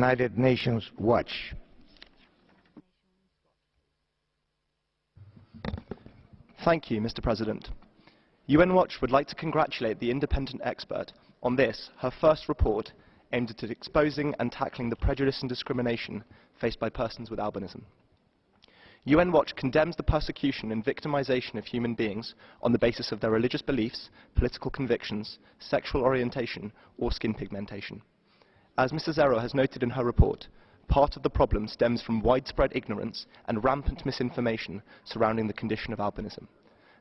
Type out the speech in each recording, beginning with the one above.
United Nations Watch. Thank you, Mr. President. UN Watch would like to congratulate the independent expert on this, her first report aimed at exposing and tackling the prejudice and discrimination faced by persons with albinism. UN Watch condemns the persecution and victimization of human beings on the basis of their religious beliefs, political convictions, sexual orientation, or skin pigmentation. As Mrs. Zero has noted in her report, part of the problem stems from widespread ignorance and rampant misinformation surrounding the condition of albinism.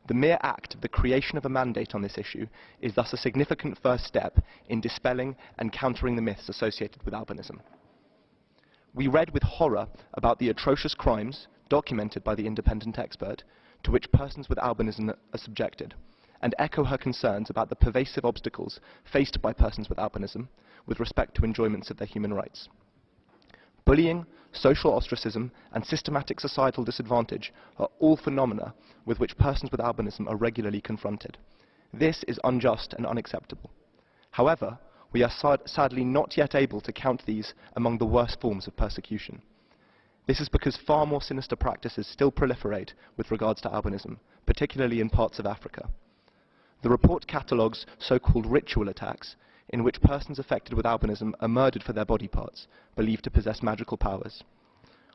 The mere act of the creation of a mandate on this issue is thus a significant first step in dispelling and countering the myths associated with albinism. We read with horror about the atrocious crimes documented by the independent expert to which persons with albinism are subjected, and echo her concerns about the pervasive obstacles faced by persons with albinism with respect to enjoyments of their human rights. Bullying, social ostracism, and systematic societal disadvantage are all phenomena with which persons with albinism are regularly confronted. This is unjust and unacceptable. However, we are sadly not yet able to count these among the worst forms of persecution. This is because far more sinister practices still proliferate with regards to albinism, particularly in parts of Africa. The report catalogues so-called ritual attacks, in which persons affected with albinism are murdered for their body parts, believed to possess magical powers.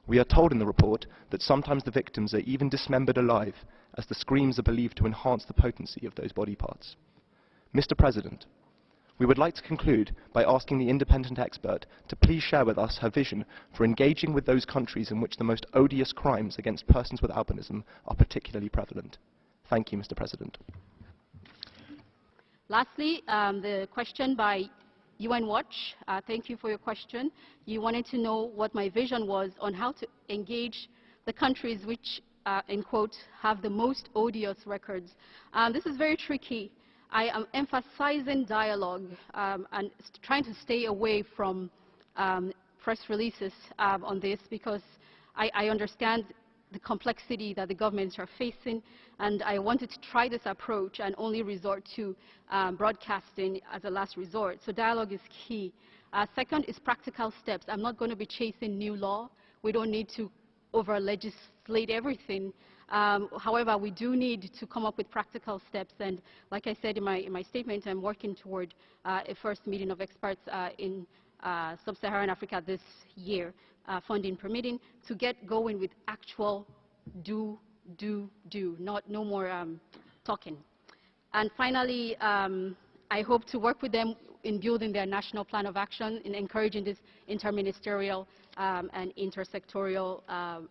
We are told in the report that sometimes the victims are even dismembered alive, as the screams are believed to enhance the potency of those body parts. Mr. President, we would like to conclude by asking the independent expert to please share with us her vision for engaging with those countries in which the most odious crimes against persons with albinism are particularly prevalent. Thank you, Mr. President. Lastly, the question by UN Watch. Thank you for your question. You wanted to know what my vision was on how to engage the countries which, in quote, have the most odious records. This is very tricky. I am emphasizing dialogue and trying to stay away from press releases on this because I understand the complexity that the governments are facing, and I wanted to try this approach and only resort to broadcasting as a last resort. So dialogue is key. Second is practical steps. I'm not going to be chasing new law. We don't need to over-legislate everything. However, we do need to come up with practical steps, and like I said in my statement, I'm working toward a first meeting of experts in sub-Saharan Africa this year, funding permitting, to get going with actual do, no more talking. And finally, I hope to work with them in building their national plan of action, in encouraging this interministerial and intersectorial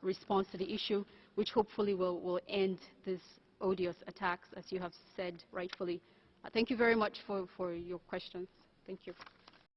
response to the issue, which hopefully will end these odious attacks, as you have said rightfully. Thank you very much for your questions. Thank you.